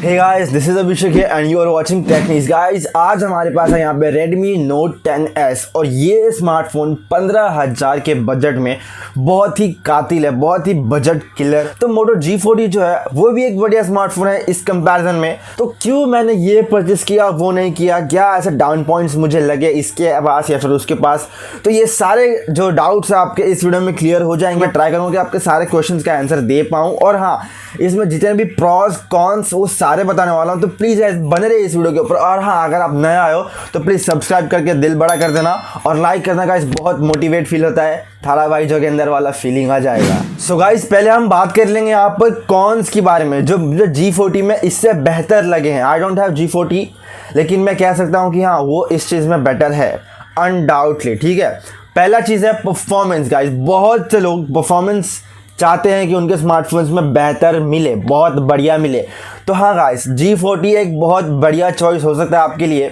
Hey guys, this is Abhishek here and you are watching Tech News guys। आज हमारे पास है यहाँ पे Redmi Note 10s और ये स्मार्टफोन 15,000 के बजट में बहुत ही कातिल है, बहुत ही बजट किलर। तो Moto G40 जो है वो भी एक बढ़िया स्मार्टफोन है इस कंपैरिजन में। तो क्यों मैंने ये परचेस किया वो नहीं किया, क्या ऐसे डाउन पॉइंट्स मुझे लगे इसके पास या फिर उसके पास, तो ये सारे जो डाउट्स है आपके इस वीडियो में क्लियर हो जाएंगे। ट्राई करूँगा कि आपके सारे क्वेश्चन का आंसर दे पाऊँ और हाँ, इसमें जितने भी प्रॉस कॉन्स वो सारे बताने वाला हूँ। तो प्लीज़ बने रहिए इस वीडियो के ऊपर। और हाँ, अगर आप नया आए हो तो प्लीज़ सब्सक्राइब करके दिल बड़ा कर देना और लाइक करना गाइस, बहुत मोटिवेट फील होता है, थाला भाई जो के अंदर वाला फीलिंग आ जाएगा। सो गाइस, पहले हम बात कर लेंगे यहाँ पर कॉन्स के बारे में जो G40 में इससे बेहतर लगे हैं। आई डोंट हैव G40, लेकिन मैं कह सकता हूँ कि हाँ वो इस चीज़ में बेटर है अनडाउटली। ठीक है, पहला चीज़ है परफॉर्मेंस गाइस। बहुत से लोग परफॉर्मेंस चाहते हैं कि उनके स्मार्टफोन्स में बेहतर मिले, बहुत बढ़िया मिले। तो हाँ गाइस, G40 एक बहुत बढ़िया चॉइस हो सकता है आपके लिए।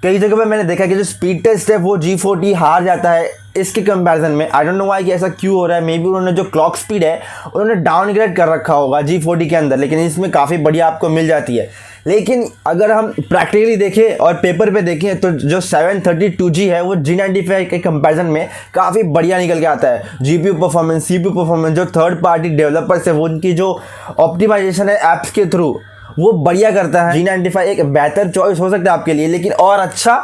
कई जगह पे मैंने देखा कि जो स्पीड टेस्ट है वो G40 हार जाता है इसके कंपैरिजन में। आई डोंट नो व्हाई कि ऐसा क्यों हो रहा है। मे बी उन्होंने जो क्लॉक स्पीड है उन्होंने डाउनग्रेड कर रखा होगा G40 के अंदर, लेकिन इसमें काफ़ी बढ़िया आपको मिल जाती है। लेकिन अगर हम प्रैक्टिकली देखें और पेपर पे देखें तो जो 732G है वो G95 के कंपैरिजन में काफ़ी बढ़िया निकल के आता है। GPU परफॉर्मेंस, CPU परफॉर्मेंस, जो थर्ड पार्टी डेवलपर्स है वो उनकी जो ऑप्टिमाइजेशन है ऐप्स के थ्रू वो बढ़िया करता है। G95 एक बेहतर चॉइस हो सकता है आपके लिए, लेकिन और अच्छा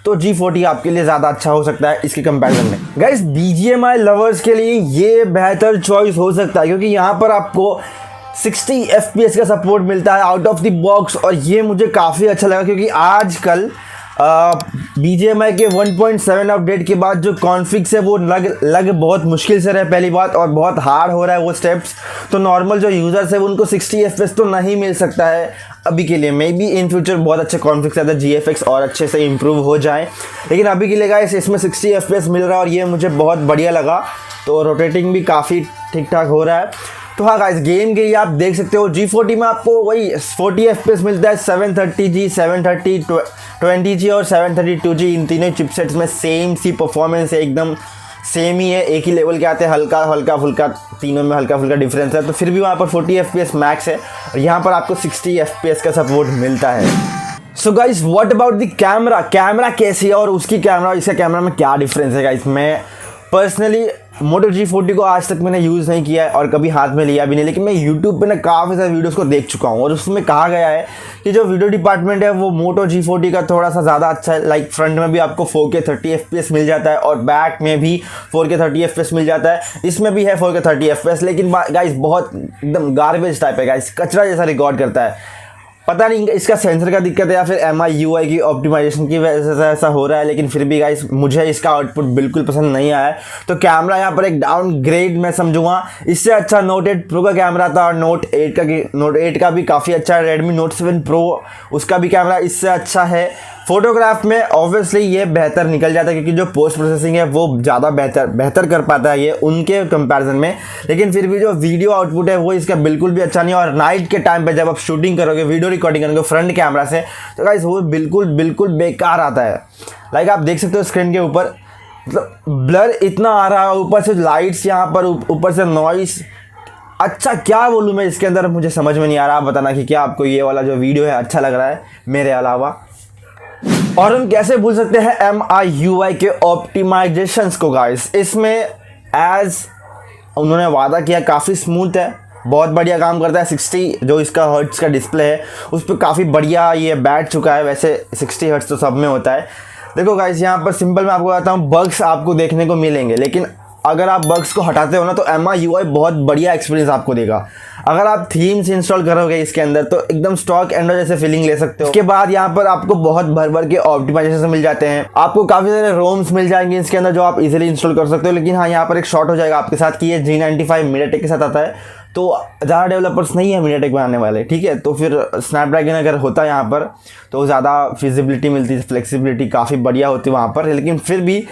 तो G40 आपके लिए ज़्यादा अच्छा हो सकता है इसके कंपैरिजन में। गाइस, BGMI लवर्स के लिए ये बेहतर चॉइस हो सकता है क्योंकि यहाँ पर आपको 60 FPS का सपोर्ट मिलता है आउट ऑफ द बॉक्स। और ये मुझे काफ़ी अच्छा लगा क्योंकि आजकल BGMI के 1.7 अपडेट के बाद जो कॉन्फ़िग्स है वो लग बहुत मुश्किल से रहे पहली बात, और बहुत हार्ड हो रहा है वो स्टेप्स। तो नॉर्मल जो यूज़र्स है उनको 60 FPS तो नहीं मिल सकता है अभी के लिए। मे बी इन फ्यूचर बहुत अच्छे कॉन्फ़िग्स आते हैं, GFX और अच्छे से इम्प्रूव हो जाए, लेकिन अभी के लिए गाइस इसमें 60 FPS मिल रहा है और ये मुझे बहुत बढ़िया लगा। तो रोटेटिंग भी काफ़ी ठीक ठाक हो रहा है। तो हाँ गाइस, गेम के लिए आप देख सकते हो G40 में आपको वही 40 FPS मिलता है। 730G, 730, 20G और 732G, इन तीनों चिपसेट्स में सेम सी परफॉर्मेंस है, एकदम सेम ही है, एक ही लेवल के आते हैं। हल्का फुल्का तीनों में हल्का फुल्का डिफरेंस है, तो फिर भी वहाँ पर 40 FPS मैक्स है और यहाँ पर आपको 60 FPS का सपोर्ट मिलता है। So guys, what about the camera कैसी है और उसकी कैमरा और इसका कैमरा में क्या डिफरेंस है गाइस। मैं पर्सनली Moto G40 को आज तक मैंने यूज़ नहीं किया है और कभी हाथ में लिया भी नहीं, लेकिन मैं YouTube पे ना काफ़ी सारे वीडियोस को देख चुका हूँ और उसमें कहा गया है कि जो वीडियो डिपार्टमेंट है वो Moto G40 का थोड़ा सा ज़्यादा अच्छा है। लाइक फ्रंट में भी आपको 4K 30 FPS मिल जाता है और बैक में भी 4K 30 FPS मिल जाता है। इसमें भी है 4K 30 FPS, लेकिन गाइस बहुत एकदम गार्बेज टाइप है गाइस, कचरा जैसा रिकॉर्ड करता है। पता नहीं इसका सेंसर का दिक्कत है या फिर MIUI की ऑप्टिमाइजेशन की वजह से ऐसा हो रहा है, लेकिन फिर भी गाइस मुझे इसका आउटपुट बिल्कुल पसंद नहीं आया है। तो कैमरा यहाँ पर एक डाउनग्रेड मैं समझूंगा। इससे अच्छा Note 8 Pro का कैमरा था और Note 8 का भी काफ़ी अच्छा है। Redmi Note 7 Pro उसका भी कैमरा इससे अच्छा है। फोटोग्राफ में ऑब्वियसली ये बेहतर निकल जाता है क्योंकि जो पोस्ट प्रोसेसिंग है वो ज़्यादा बेहतर कर पाता है ये उनके कंपैरिजन में, लेकिन फिर भी जो वीडियो आउटपुट है वो इसका बिल्कुल भी अच्छा नहीं है। और नाइट के टाइम पे जब आप शूटिंग करोगे, वीडियो रिकॉर्डिंग करोगे फ्रंट कैमरा से, तो गाइस वो बिल्कुल बेकार आता है। लाइक आप देख सकते हो स्क्रीन के ऊपर, मतलब ब्लर इतना आ रहा है, ऊपर से लाइट्स यहाँ पर, ऊपर से नॉइस। अच्छा क्या बोलूँ मैं इसके अंदर, मुझे समझ में नहीं आ रहा। आप बताना कि क्या आपको ये वाला जो वीडियो है अच्छा लग रहा है मेरे अलावा। और हम कैसे भूल सकते हैं MIUI के ऑप्टिमाइजेशंस को गाइस। इसमें एज उन्होंने वादा किया काफ़ी स्मूथ है, बहुत बढ़िया काम करता है। 60 जो इसका हर्ट्ज़ का डिस्प्ले है उस पर काफ़ी बढ़िया ये बैठ चुका है। वैसे 60 हर्ट्ज़ तो सब में होता है। देखो गाइस, यहाँ पर सिंपल मैं आपको बताता हूँ, बग्स आपको देखने को मिलेंगे, लेकिन अगर आप बग्स को हटाते हो ना तो MIUI बहुत बढ़िया एक्सपीरियंस आपको देगा। अगर आप थीम्स इंस्टॉल करोगे इसके अंदर तो एकदम स्टॉक एंड्रॉइड जैसे फीलिंग ले सकते हो। उसके बाद यहाँ पर आपको बहुत भर के ऑप्टिमाइजेशन मिल जाते हैं। आपको काफ़ी सारे रोम्स मिल जाएंगे इसके अंदर जो आप इजीली इंस्टॉल कर सकते हो। लेकिन हाँ, यहाँ पर एक शॉर्ट हो जाएगा आपके साथ कि ये G95 MediaTek के साथ आता है, तो ज़्यादा डेवलपर्स नहीं है MediaTek बनाने वाले, ठीक है। तो फिर स्नैपड्रैगन अगर होता यहाँ पर तो ज़्यादा फिजिबिलिटी मिलती, फ्लेक्सिबिलिटी काफ़ी बढ़िया होती वहाँ पर। लेकिन फिर भी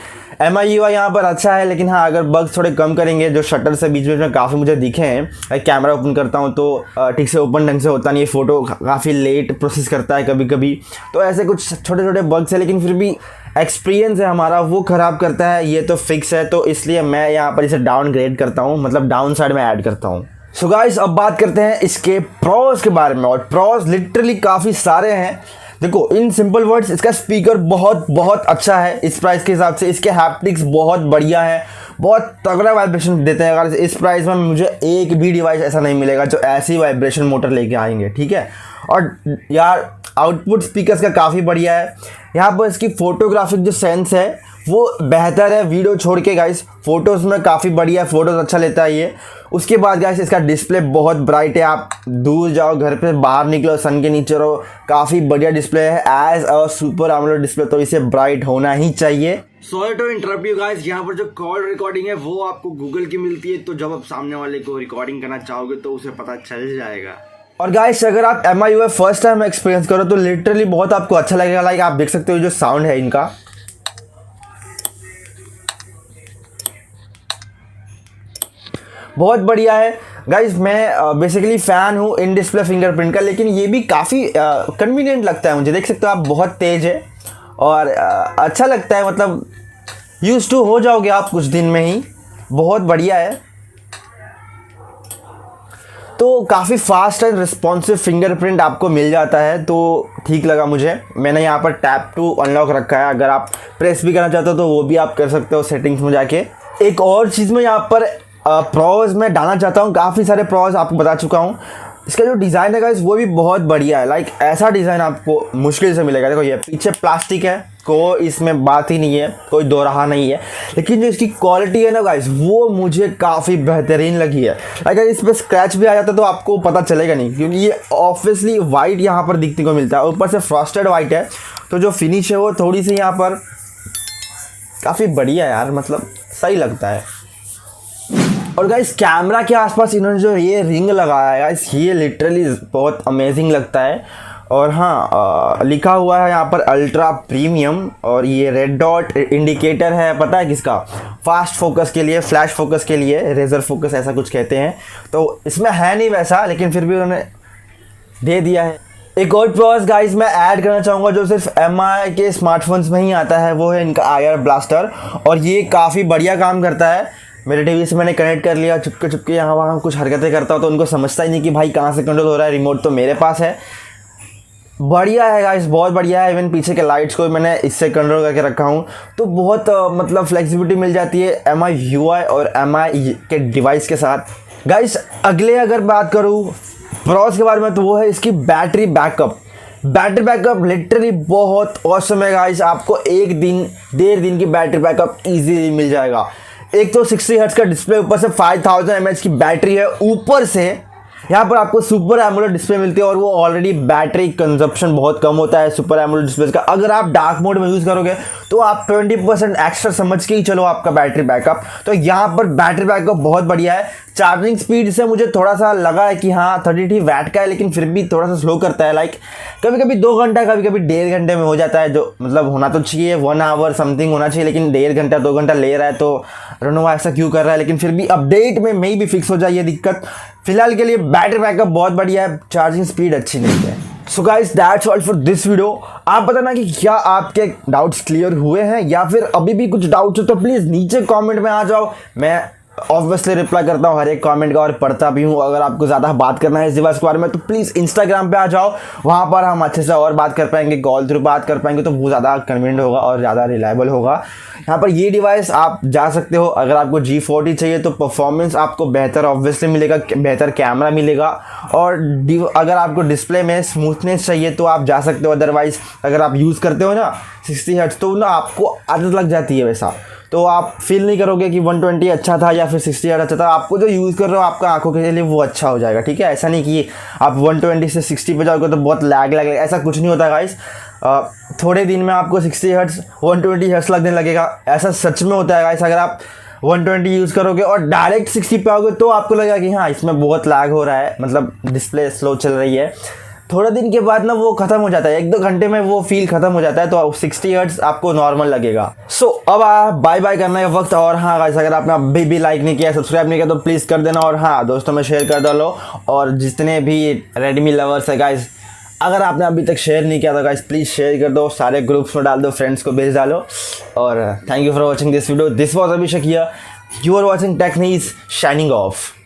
MIUI यहाँ पर अच्छा है। लेकिन हाँ, अगर बग्स थोड़े कम करेंगे, जो शटर से बीच में काफ़ी मुझे दिखे हैं, कैमरा ओपन करता हूँ तो ठीक से ओपन ढंग से होता नहीं है, फ़ोटो काफ़ी लेट प्रोसेस करता है कभी कभी, तो ऐसे कुछ छोटे बग्स है। लेकिन फिर भी एक्सपीरियंस है हमारा वो ख़राब करता है, ये तो फिक्स है। तो इसलिए मैं यहाँ पर इसे डाउनग्रेड करता हूँ, मतलब डाउन साइड में ऐड करता हूँ। सो गाइस अब बात करते हैं इसके प्रोज के बारे में, और प्रोज लिटरली काफ़ी सारे हैं। देखो इन सिंपल वर्ड्स, इसका स्पीकर बहुत बहुत अच्छा है इस प्राइस के हिसाब से। इसके हैप्टिक्स बहुत बढ़िया है, बहुत तगड़ा वाइब्रेशन देते हैं। अगर इस प्राइस में मुझे एक भी डिवाइस ऐसा नहीं मिलेगा जो ऐसी वाइब्रेशन मोटर लेके आएंगे, ठीक है। और यार आउटपुट स्पीकर्स का काफ़ी बढ़िया है। यहाँ पर इसकी फोटोग्राफिक जो सेंस है वो बेहतर है वीडियो छोड़ के गाइस। फोटोज़ में काफ़ी बढ़िया, फोटोज़ अच्छा लेता है ये। उसके बाद गाइस इसका डिस्प्ले बहुत ब्राइट है। आप दूर जाओ, घर पे बाहर निकलो, सन के नीचे रहो, काफ़ी बढ़िया डिस्प्ले है। As a super AMOLED display तो इसे ब्राइट होना ही चाहिए। Sorry to interrupt you guys, यहाँ पर जो कॉल रिकॉर्डिंग है वो आपको गूगल की मिलती है, तो जब आप सामने वाले को रिकॉर्डिंग करना चाहोगे तो उसे पता चल जाएगा। और गाइस अगर आप MIUI फर्स्ट टाइम एक्सपीरियंस करो तो लिटरली बहुत आपको अच्छा लगेगा। लाइक आप देख सकते हो जो साउंड है इनका, बहुत बढ़िया है गाइस। मैं बेसिकली फ़ैन हूँ इन डिस्प्ले फिंगरप्रिंट का, लेकिन ये भी काफ़ी कन्वीनियंट लगता है मुझे। देख सकते हो आप, बहुत तेज़ है और अच्छा लगता है। मतलब यूज टू हो जाओगे आप कुछ दिन में ही, बहुत बढ़िया है। तो काफ़ी फास्ट एंड रिस्पॉन्सिव फिंगरप्रिंट आपको मिल जाता है, तो ठीक लगा मुझे। मैंने यहाँ पर टैप टू अनलॉक रखा है, अगर आप प्रेस भी करना चाहते हो तो वो भी आप कर सकते हो सेटिंग्स में जाके। एक और चीज़ में यहाँ पर प्रोज में डालना चाहता हूँ, काफ़ी सारे प्रोज आपको बता चुका हूँ। इसका जो डिज़ाइन है गाइस वो भी बहुत बढ़िया है। लाइक ऐसा डिज़ाइन आपको मुश्किल से मिलेगा। देखो ये पीछे प्लास्टिक है, कोई इसमें बात ही नहीं है, कोई दो रहा नहीं है, लेकिन जो इसकी क्वालिटी है ना गाइस वो मुझे काफ़ी बेहतरीन लगी है। अगर इस पर स्क्रैच भी आ जाता तो आपको पता चलेगा नहीं, क्योंकि ये ऑब्वियसली वाइट यहाँ पर दिखने को मिलता है, ऊपर से फ्रॉस्टेड वाइट है, तो जो फिनिश है वो थोड़ी सी यहाँ पर काफ़ी बढ़िया है यार, मतलब सही लगता है। और गाइस कैमरा के आसपास इन्होंने जो ये रिंग लगाया है गाइस, ये लिटरली बहुत अमेजिंग लगता है। और हाँ लिखा हुआ है यहाँ पर अल्ट्रा प्रीमियम, और ये रेड डॉट इंडिकेटर है, पता है किसका? फास्ट फोकस के लिए, फ्लैश फोकस के लिए, रेजर फोकस ऐसा कुछ कहते हैं। तो इसमें है नहीं वैसा, लेकिन फिर भी उन्होंने दे दिया है। एक और प्रोस गाइस मैं ऐड करना चाहूँगा जो सिर्फ MI के स्मार्टफोन्स में ही आता है, वो है इनका IR ब्लास्टर। और ये काफ़ी बढ़िया काम करता है। मेरे टीवी से मैंने कनेक्ट कर लिया, चुपके चुपके यहाँ वहाँ कुछ हरकतें करता हूँ तो उनको समझता ही नहीं कि भाई कहाँ से कंट्रोल हो रहा है, रिमोट तो मेरे पास है। बढ़िया है गाइस, बहुत बढ़िया है। इवन पीछे के लाइट्स को मैंने इससे कंट्रोल करके रखा हूँ, तो बहुत मतलब फ्लेक्सिबिलिटी मिल जाती है MIUI और MI के डिवाइस के साथ। गाइस अगले अगर बात करूँ प्रोस के बारे में तो वो है इसकी battery backup. Battery backup literally बहुत ऑसम है गाइस। आपको एक दिन 1.5 दिन की बैटरी बैकअप इजीली मिल जाएगा। एक तो 60 हर्ट्ज का डिस्प्ले, ऊपर से 5000 mAh की बैटरी है, ऊपर से यहाँ पर आपको सुपर एमोलेड डिस्प्ले मिलती है, और वो ऑलरेडी बैटरी कंजप्शन बहुत कम होता है सुपर एमोलेड डिस्प्ले का। अगर आप डार्क मोड में यूज़ करोगे तो आप 20% एक्स्ट्रा समझ के ही चलो आपका बैटरी बैकअप। तो यहाँ पर बैटरी बैकअप बहुत बढ़िया है। चार्जिंग स्पीड से मुझे थोड़ा सा लगा है कि हाँ 33 वैट का है, लेकिन फिर भी थोड़ा सा स्लो करता है। लाइक कभी कभी 2 घंटा, कभी कभी 1.5 घंटे में हो जाता है, जो मतलब होना तो चाहिए 1 आवर समथिंग होना चाहिए, लेकिन 1.5 घंटा 2 घंटा ले रहा है। तो रोनो ऐसा क्यों कर रहा है, लेकिन फिर भी अपडेट में मे भी फिक्स हो जाए ये दिक्कत। फिलहाल के लिए बैटरी बैकअप बहुत बढ़िया है, चार्जिंग स्पीड अच्छी नहीं है। So guys that's all for this video. आप बताना कि क्या आपके डाउट्स क्लियर हुए हैं या फिर अभी भी कुछ डाउट्स हो तो प्लीज़ नीचे कमेंट में आ जाओ। मैं ऑब्वियसली रिप्लाई करता हूँ हर एक कमेंट का और पढ़ता भी हूँ। अगर आपको ज़्यादा बात करना है इस डिवाइस के बारे में तो प्लीज़ इंस्टाग्राम पे आ जाओ, वहाँ पर हम अच्छे से और बात कर पाएंगे, कॉल थ्रू बात कर पाएंगे, तो वो ज़्यादा कन्वीनियंट होगा और ज़्यादा रिलायबल होगा। यहाँ पर ये डिवाइस आप जा सकते हो। अगर आपको G40 चाहिए तो परफॉर्मेंस आपको बेहतर ऑब्वियसली मिलेगा, बेहतर कैमरा मिलेगा, और अगर आपको डिस्प्ले में स्मूथनेस चाहिए तो आप जा सकते हो। अदरवाइज़ अगर आप यूज़ करते हो ना 60 हर्ट्ज तो ना आपको आदत लग जाती है वैसा, तो आप फील नहीं करोगे कि 120 अच्छा था या फिर 60 हर्ट्ज अच्छा था। आपको जो यूज़ कर रहे हो आपका आंखों के लिए वो अच्छा हो जाएगा, ठीक है। ऐसा नहीं कि आप 120 से 60 पे जाओगे तो बहुत लैग लगेगा, ऐसा कुछ नहीं होता गाइस। थोड़े दिन में आपको 60 हर्ट्ज 120 हर्ट्ज लगने लगेगा, ऐसा सच में होता है गाइस। अगर आप 120 यूज़ करोगे और डायरेक्ट 60 पे आओगे तो आपको लगेगा कि हाँ इसमें बहुत लैग हो रहा है, मतलब डिस्प्ले स्लो चल रही है। थोड़ा दिन के बाद ना वो खत्म हो जाता है, 1-2 घंटे में वो फील खत्म हो जाता है, तो 60 हर्ट्ज आपको नॉर्मल लगेगा। सो अब बाय बाय करने का वक्त। और हाँ गाइस अगर आपने अभी भी लाइक नहीं किया, सब्सक्राइब नहीं किया तो प्लीज़ कर देना, और हाँ दोस्तों में शेयर कर डालो। और जितने भी रेडमी लवर्स है गाइस, अगर आपने अभी तक शेयर नहीं किया तो गाइस प्लीज़ शेयर कर दो, सारे ग्रुप्स में डाल दो, फ्रेंड्स को भेज डालो। और thank you for watching this video. This was Abhishek here, you are watching tech news, signing of.